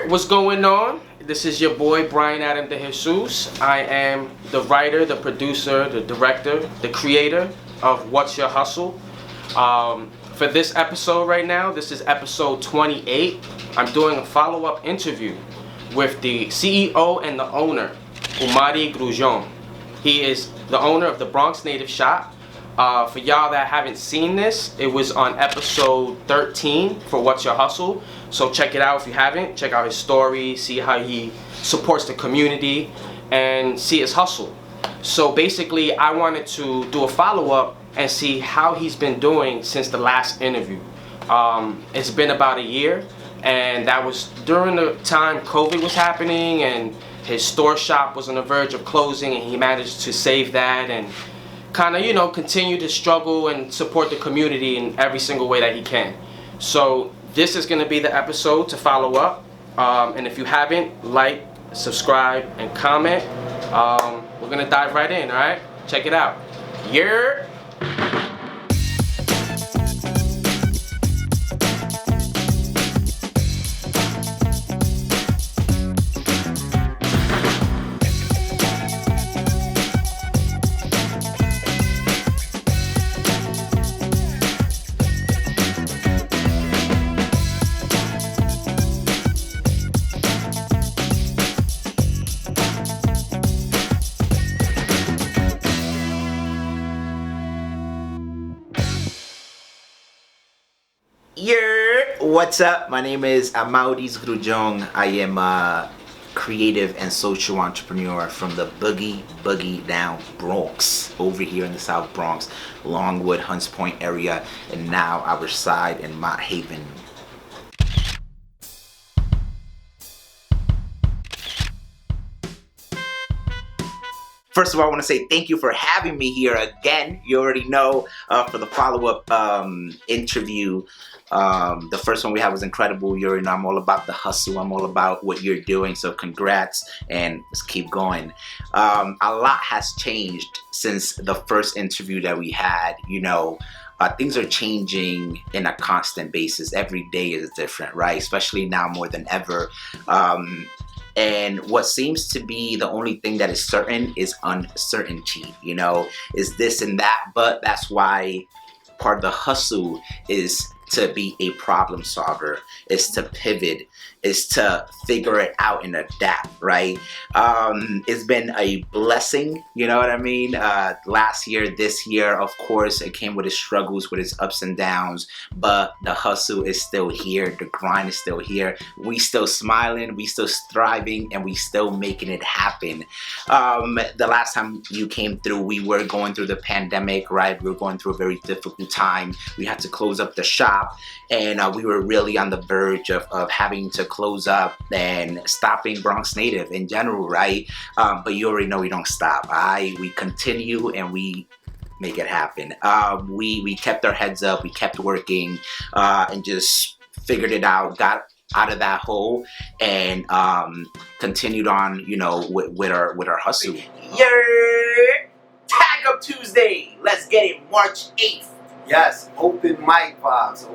What's going on? This is your boy Brian Adam de Jesus. I am the writer, the producer, the director, the creator of What's Your Hustle. For this episode right now, this is episode 28. I'm doing a follow-up interview with the CEO and the owner, Amaury Grullon. He is the owner of the Bronx Native Shop. For y'all that haven't seen this, it was on episode 13 for What's Your Hustle. So check it out if you haven't. Check out his story, see how he supports the community, and see his hustle. So basically, I wanted to do a follow-up and see how he's been doing since the last interview. It's been about a year, and that was during the time COVID was happening, and his store shop was on the verge of closing, and he managed to save that and kind of, you know, continue to struggle and support the community in every single way that he can. So this is going to be the episode to follow up. And if you haven't, like, subscribe, and comment. We're going to dive right in, all right? Check it out. Yeah. What's up? My name is Amaury Grullon. I am a creative and social entrepreneur from the boogie down Bronx, over here in the South Bronx, Longwood, Hunts Point area, and now I reside in Mott Haven. First of all, I want to say thank you for having me here again. You already know for the follow-up interview. The first one we had was incredible. You already know I'm all about the hustle. I'm all about what you're doing. So congrats, and let's keep going. A lot has changed since the first interview that we had. You know, things are changing in a constant basis. Every day is different, right? Especially now more than ever. And what seems to be the only thing that is certain is uncertainty, you know, is this and that. But that's why part of the hustle is to be a problem solver, is to pivot, is to figure it out and adapt, right? It's been a blessing, you know what I mean? Last year, this year, of course, it came with its struggles, with its ups and downs, but the hustle is still here, the grind is still here. We still smiling, we still thriving, and we still making it happen. The last time you came through, we were going through the pandemic, right? We were going through a very difficult time. We had to close up the shop, and we were really on the verge of having to close up and stopping Bronx Native in general, right? But you already know we don't stop. We continue and we make it happen. We kept our heads up, we kept working, and just figured it out, got out of that hole, and continued on, you know, with our hustle. Tag Up Tuesday, let's get it, March 8th. Yes, open mic vibes,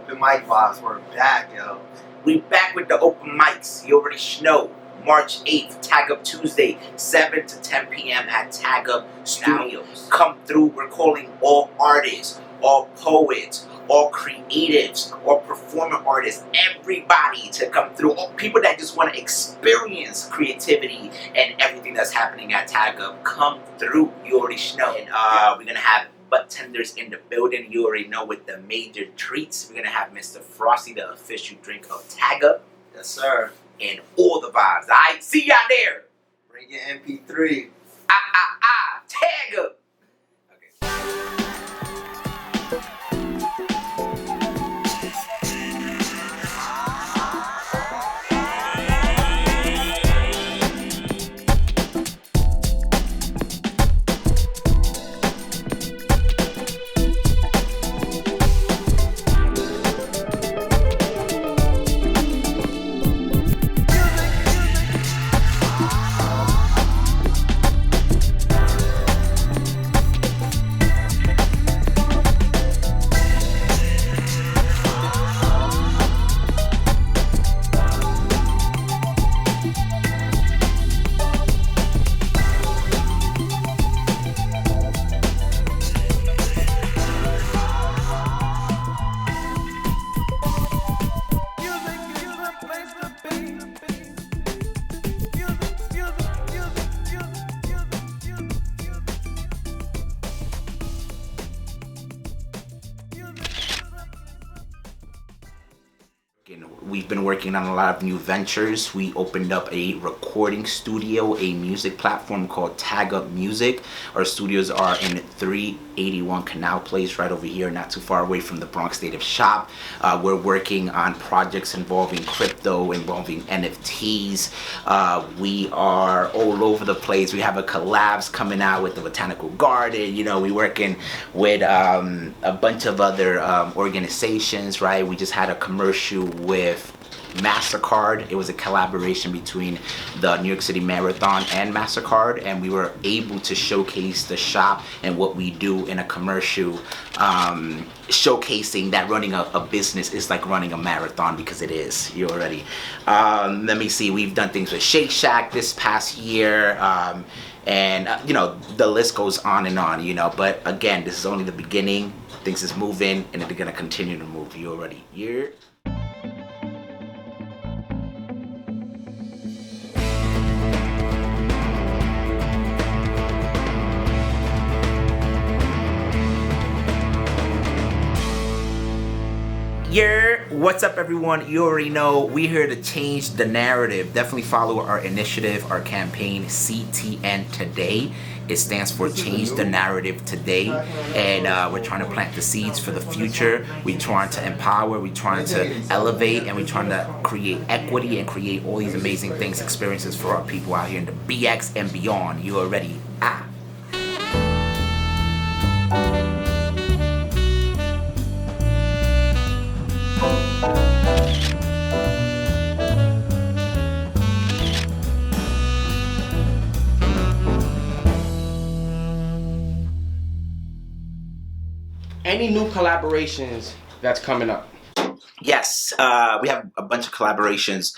we're back, yo. We back with the open mics, you already know. March 8th, Tag Up Tuesday, 7 to 10 p.m. at Tag Up Studios. Come through, we're calling all artists, all poets, all creatives, all performing artists, everybody to come through. All people that just want to experience creativity and everything that's happening at Tag Up, come through, you already know. And we're going to have butt tenders in the building. You already know with the major treats. We're gonna have Mr. Frosty, the official drink of Tagga. Yes, sir. And all the vibes. Alright, see y'all there. Bring your MP3. Tagga. We've been working on a lot of new ventures. We opened up a recording studio, a music platform called Tagga Music. Our studios are in 381 Canal Place, right over here, not too far away from the Bronx Native Shop. We're working on projects involving crypto, involving NFTs. We are all over the place. We have a collabs coming out with the Botanical Garden. You know, we're working with a bunch of other organizations, right? We just had a commercial with MasterCard. It was a collaboration between the New York City Marathon and MasterCard, and we were able to showcase the shop and what we do in a commercial, showcasing that running a business is like running a marathon, because it is. You already. Let me see. We've done things with Shake Shack this past year. And you know, the list goes on and on, you know, but again, this is only the beginning. Things is moving, and they're gonna continue to move. You already here. What's up, everyone? You already know we're here to change the narrative. Definitely follow our initiative, our campaign, CTN Today. It stands for Change the Narrative Today, and we're trying to plant the seeds for the future. We're trying to empower, we're trying to elevate, and we're trying to create equity and create all these amazing things, experiences for our people out here in the BX and beyond. You already Any new collaborations that's coming up? Yes, we have a bunch of collaborations.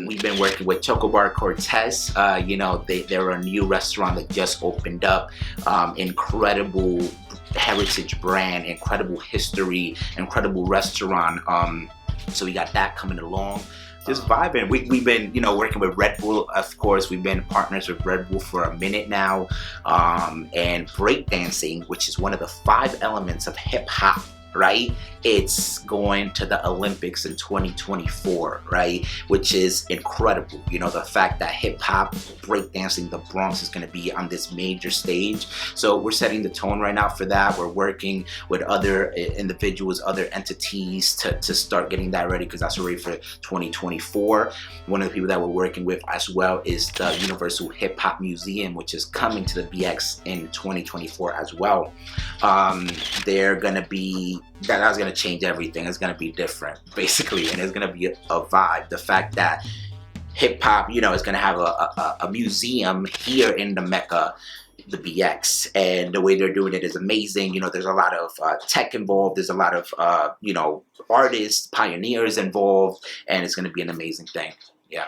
We've been working with Choco Bar Cortez. You know, they're a new restaurant that just opened up. Incredible heritage brand, incredible history, incredible restaurant. So we got that coming along. Just vibing. We've been, you know, working with Red Bull, of course. We've been partners with Red Bull for a minute now. And breakdancing, which is one of the 5 elements of hip hop, right? It's going to the Olympics in 2024, right? Which is incredible. You know, the fact that hip hop, breakdancing, the Bronx is going to be on this major stage. So we're setting the tone right now for that. We're working with other individuals, other entities to start getting that ready, because that's already for 2024. One of the people that we're working with as well is the Universal Hip Hop Museum, which is coming to the BX in 2024 as well. They're going to be, that's going to change everything. It's going to be different, basically, and it's going to be a vibe. The fact that hip hop, you know, is going to have a museum here in the Mecca, the BX, and the way they're doing it is amazing. You know, there's a lot of tech involved. There's a lot of, you know, artists, pioneers involved, and it's going to be an amazing thing. Yeah.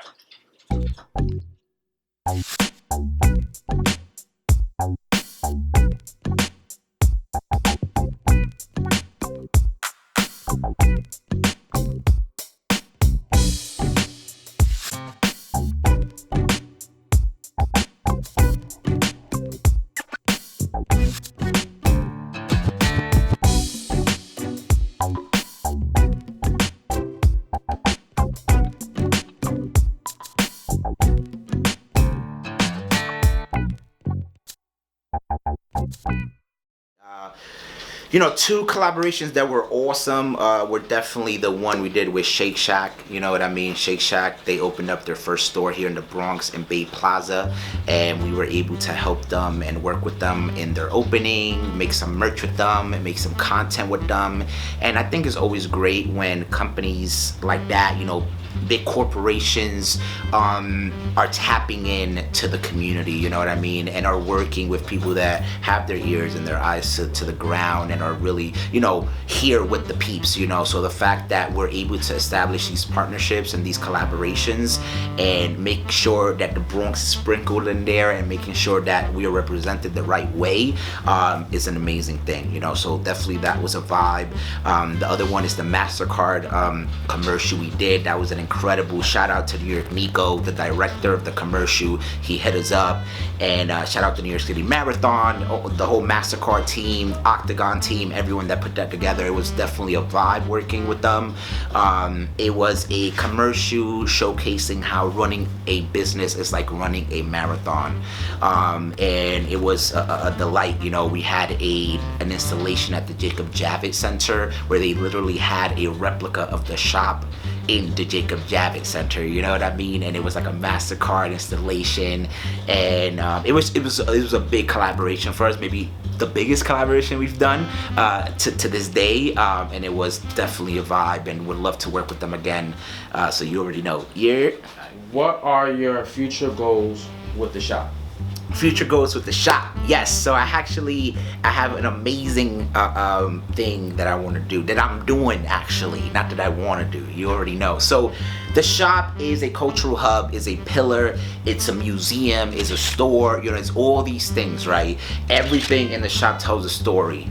Two collaborations that were awesome were definitely the one we did with Shake Shack. You know what I mean? Shake Shack, they opened up their first store here in the Bronx in Bay Plaza, and we were able to help them and work with them in their opening, make some merch with them, and make some content with them. And I think it's always great when companies like that, big corporations are tapping in to the community, you know what I mean, and are working with people that have their ears and their eyes to the ground and are really, here with the peeps, so the fact that we're able to establish these partnerships and these collaborations and make sure that the Bronx is sprinkled in there and making sure that we are represented the right way is an amazing thing, so definitely that was a vibe. The other one is the MasterCard commercial we did. That was an incredible shout out to New York Nico, the director of the commercial. He hit us up, and shout out to New York City Marathon, the whole MasterCard team, Octagon team, everyone that put that together. It was definitely a vibe working with them. It was a commercial showcasing how running a business is like running a marathon, and it was a delight. We had an installation at the Jacob Javits Center where they literally had a replica of the shop in the Jacob Javits Center, you know what I mean? And it was like a MasterCard installation, and it was a big collaboration for us, maybe the biggest collaboration we've done to this day, and it was definitely a vibe, and would love to work with them again. So you already know. Yeah. What are your future goals with the shop? Future goals with the shop. Yes, so I have an amazing thing that I want to do, that I'm doing actually, not that I want to do, you already know. So the shop is a cultural hub, is a pillar, it's a museum, it's a store, it's all these things, right? Everything in the shop tells a story.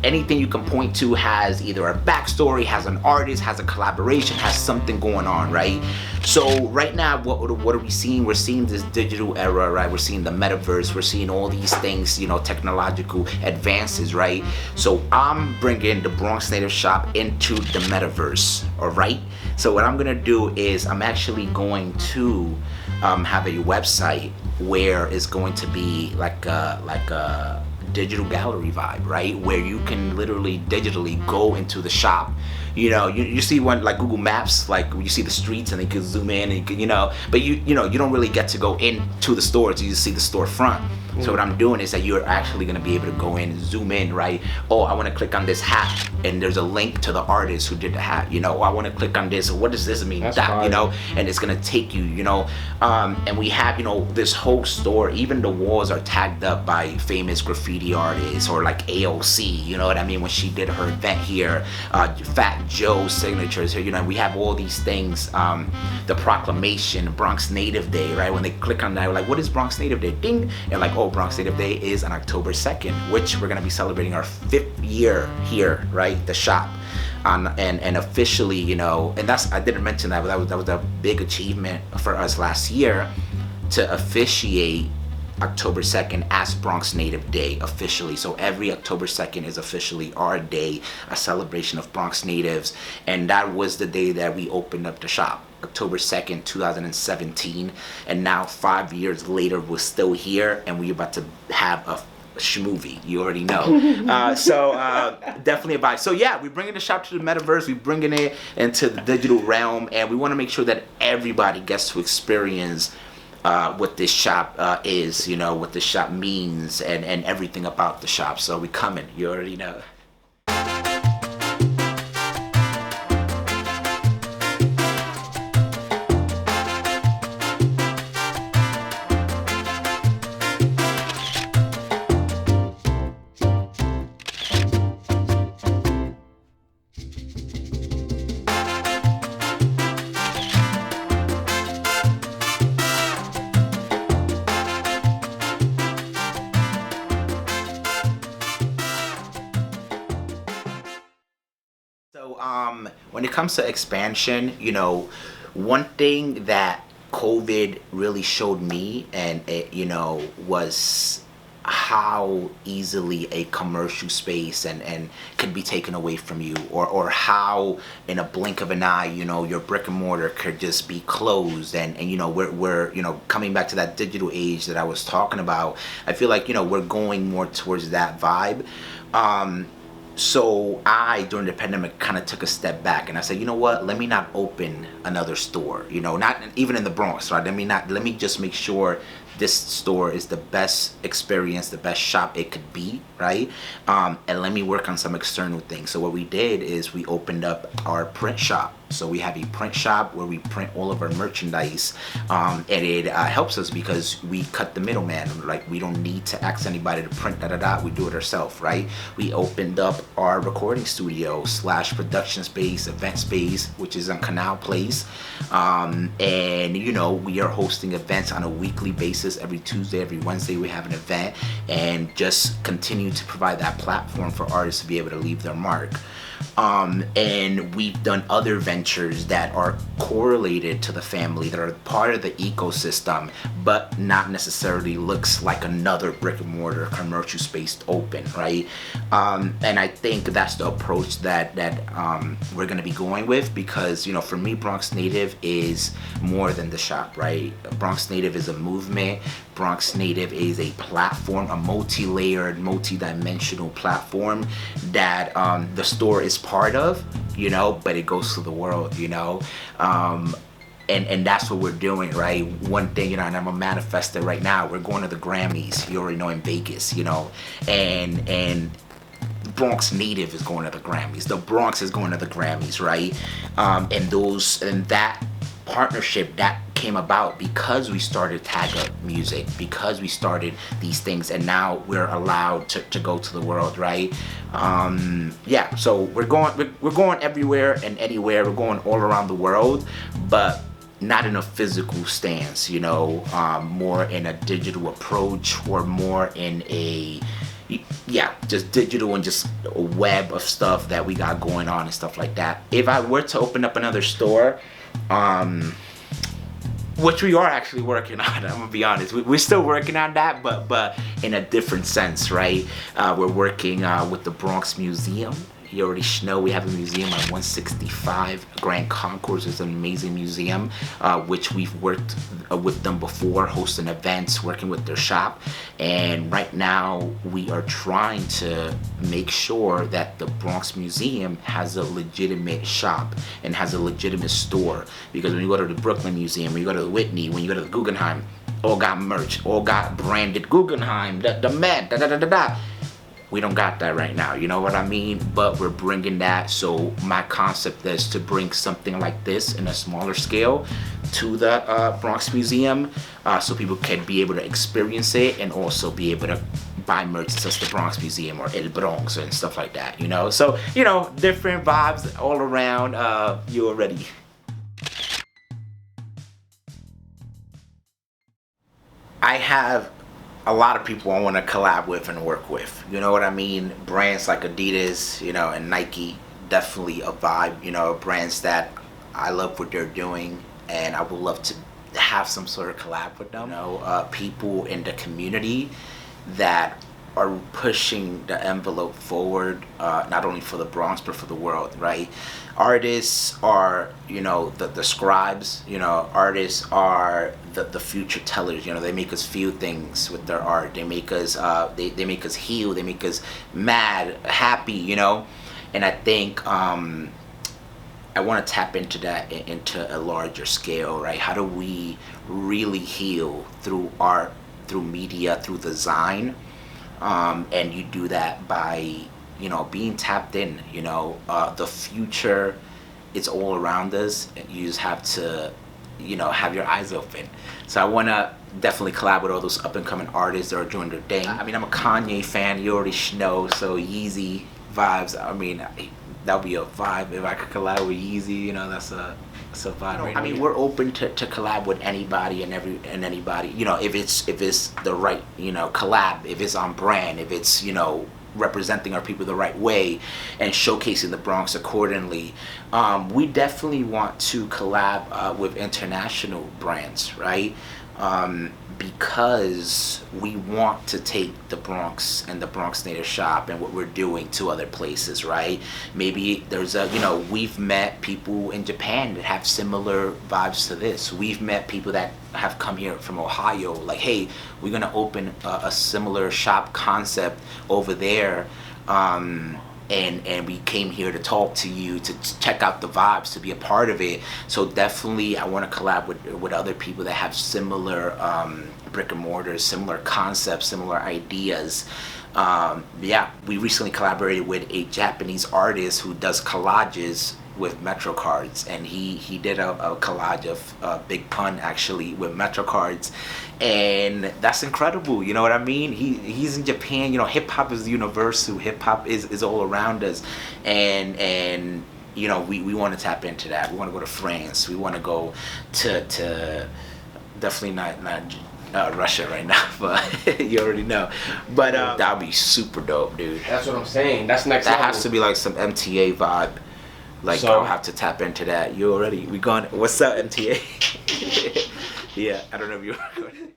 Anything you can point to has either a backstory, has an artist, has a collaboration, has something going on, right? So right now, what are we seeing? We're seeing this digital era, right? We're seeing the metaverse, we're seeing all these things, technological advances, right? So I'm bringing the Bronx Native Shop into the metaverse, all right? So what I'm gonna do is I'm actually going to have a website where it's going to be like a digital gallery vibe, right? Where you can literally digitally go into the shop. You see one like Google Maps, like you see the streets and you can zoom in and you can, but you don't really get to go into the stores. You just see the storefront. So what I'm doing is that you're actually going to be able to go in and zoom in, right? Oh, I want to click on this hat, and there's a link to the artist who did the hat. Oh, I want to click on this. What does this mean? That's that, fine. and it's going to take you, and we have, this whole store. Even the walls are tagged up by famous graffiti artists or like AOC. You know what I mean? When she did her event here, Fat Joe's signatures here. We have all these things. The proclamation, Bronx Native Day, right? When they click on that, we're like, what is Bronx Native Day? Ding, and like, oh, Bronx Native Day is on October 2nd, which we're gonna be celebrating our 5th year here, right? The shop, and officially, and that's, I didn't mention that, but that was a big achievement for us last year to officiate October 2nd as Bronx Native Day officially. So every October 2nd is officially our day, a celebration of Bronx natives, and that was the day that we opened up the shop. October 2nd, 2017, and now 5 years later we're still here, and we're about to have a schmovie, you already know. So definitely a vibe. So yeah, we're bringing the shop to the metaverse, we're bringing it into the digital realm, and we want to make sure that everybody gets to experience what this shop is, what the shop means, and everything about the shop. So we coming, you already know. When it comes to expansion, one thing that COVID really showed me, and it, was how easily a commercial space and could be taken away from you, or how in a blink of an eye, you know, your brick and mortar could just be closed. And you know, we're you know, coming back to that digital age that I was talking about. I feel like, you know, we're going more towards that vibe. So I, during the pandemic, kind of took a step back, and I said, you know what, let me not open another store, you know, not even in the Bronx, right? Let me just make sure this store is the best experience, the best shop it could be, right? And let me work on some external things. So what we did is we opened up our print shop. So we have a print shop where we print all of our merchandise, and it helps us because we cut the middleman. Like, we don't need to ask anybody to print we do it ourselves, right? We opened up our recording studio / production space, event space, which is on Canal Place, and you know, we are hosting events on a weekly basis. Every Tuesday, every Wednesday we have an event, and just continue to provide that platform for artists to be able to leave their mark. And we've done other ventures that are correlated to the family, that are part of the ecosystem, but not necessarily looks like another brick and mortar commercial space open, right? And I think that's the approach that we're going to be going with, because, you know, for me, Bronx Native is more than the shop, right? Bronx Native is a movement. Bronx Native is a platform, a multi-layered, multi-dimensional platform that the store is part of, you know, but it goes to the world, you know. And that's what we're doing, right? One thing, you know, and I'm a manifester right now, we're going to the Grammys, you already know, in Vegas, you know, and Bronx Native is going to the Grammys. The Bronx is going to the Grammys, right? And that partnership that came about because we started Tag Up Music, because we started these things, and now we're allowed to go to the world, right? Yeah, so we're going everywhere and anywhere. We're going all around the world, but not in a physical stance, you know, more in a digital approach, or more in a, yeah, just digital and just a web of stuff that we got going on and stuff like that. If I were to open up another store, which we are actually working on, I'm gonna be honest, we're still working on that, but in a different sense, right? We're working with the Bronx Museum. You already know we have a museum on 165 Grand Concourse. It's an amazing museum, which we've worked with them before, hosting events, working with their shop. And right now we are trying to make sure that the Bronx Museum has a legitimate shop and has a legitimate store. Because when you go to the Brooklyn Museum, when you go to the Whitney, when you go to the Guggenheim, all got merch, all got branded Guggenheim, the Met, da-da-da-da-da. We don't got that right now, you know what I mean? But we're bringing that. So my concept is to bring something like this in a smaller scale to the Bronx Museum, so people can be able to experience it and also be able to buy merch such as the Bronx Museum or El Bronx and stuff like that, you know? So, you know, different vibes all around. You already. I have a lot of people I want to collab with and work with, you know what I mean? Brands like Adidas, you know, and Nike, definitely a vibe, you know, brands that I love what they're doing, and I would love to have some sort of collab with them. You know, people in the community that are pushing the envelope forward, not only for the Bronx but for the world, right? Artists are, you know, the scribes, you know, artists are the future tellers, you know, they make us feel things with their art, they make us they make us heal, they make us mad, happy, you know. And I think I want to tap into that into a larger scale, right? How do we really heal through art, through media, through design? And you do that by, you know, being tapped in, you know, the future, it's all around us. You just have to, you know, have your eyes open. So I want to definitely collab with all those up and coming artists that are doing their thing. I mean, I'm a Kanye fan, you already know, so Yeezy vibes, I mean, that would be a vibe if I could collab with Yeezy, you know, that's a vibe. Right, I mean, we're open to collab with anybody and anybody, you know, if it's the right, you know, collab, if it's on brand, if it's, you know, representing our people the right way and showcasing the Bronx accordingly. We definitely want to collab with international brands, right? because we want to take the Bronx and the Bronx Native Shop and what we're doing to other places, right? Maybe there's a, we've met people in Japan that have similar vibes to this. We've met people that have come here from Ohio, like, hey, we're gonna open a similar shop concept over there. And we came here to talk to you, to check out the vibes, to be a part of it. So definitely I want to collab with other people that have similar brick and mortars, similar concepts, similar ideas. Yeah, we recently collaborated with a Japanese artist who does collages with Metro cards, and he did a collage of Big Pun actually with Metro cards, and that's incredible. You know what I mean? He's in Japan. Hip hop is universal. Hip hop is all around us, and we want to tap into that. We want to go to France. We want to go to definitely not Russia right now, but you already know. But that'd be super dope, dude. That's what I'm saying. That's next That level. has to be like some MTA vibe. Like, So- I'll have to tap into that. We gone. What's up, MTA? Yeah, I don't know if you're recording.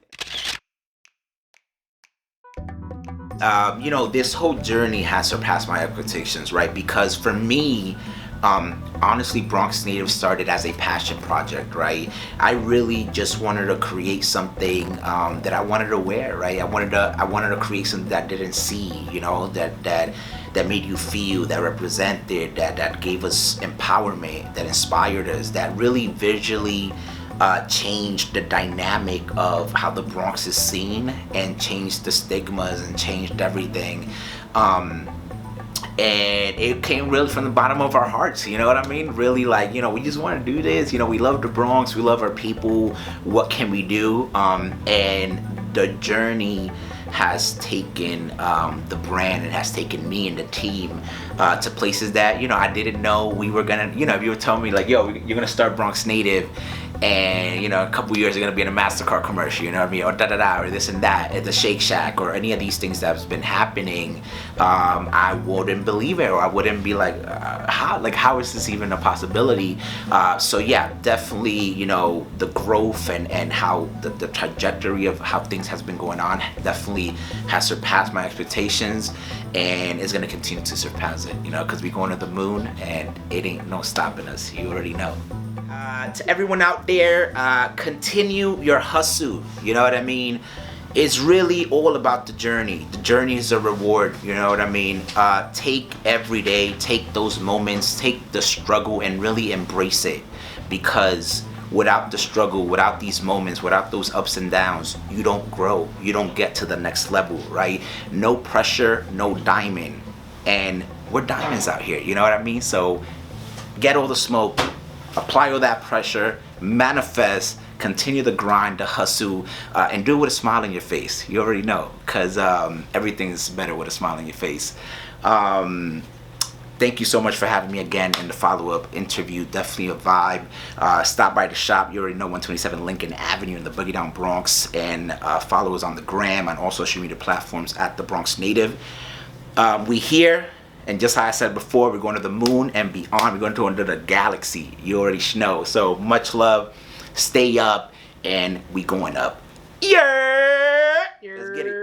This whole journey has surpassed my expectations, right? Because for me, honestly, Bronx Native started as a passion project, right? I really just wanted to create something that I wanted to wear, right? I wanted to create something that didn't see, that made you feel, that represented, that gave us empowerment, that inspired us, that really visually changed the dynamic of how the Bronx is seen, and changed the stigmas and changed everything. And it came really from the bottom of our hearts, you know what I mean? Really, like, we just want to do this. We love the Bronx, we love our people. What can we do? And the journey has taken the brand, and has taken me and the team to places that I didn't know we were gonna. If you were telling me like, yo, you're gonna start Bronx Native, and a couple years you're gonna be in a MasterCard commercial, you know what I mean, or or this and that at the Shake Shack, or any of these things that's been happening, I wouldn't believe it, or I wouldn't be like, how is this even a possibility? So yeah, definitely, the growth and how the trajectory of how things has been going on definitely has surpassed my expectations, and is gonna continue to surpass it, because we're going to the moon, and it ain't no stopping us. You already know. To everyone out there, continue your hustle. You know what I mean? It's really all about the journey. The journey is a reward. You know what I mean? Take every day, take those moments, take the struggle, and really embrace it. Because without the struggle, without these moments, without those ups and downs, you don't grow. You don't get to the next level, right? No pressure, no diamond. And we're diamonds out here. You know what I mean? So get all the smoke. Apply all that pressure, manifest, continue the grind, the hustle, and do it with a smile on your face. You already know, because everything's better with a smile on your face. Thank you so much for having me again in the follow-up interview. Definitely a vibe. Stop by the shop. You already know, 127 Lincoln Avenue in the Boogie Down Bronx. And follow us on the gram and all social media platforms at the Bronx Native. We here. And just how I said before, we're going to the moon and beyond. We're going to another galaxy. You already know. So much love. Stay up. And we going up. Yeah. Let's get it.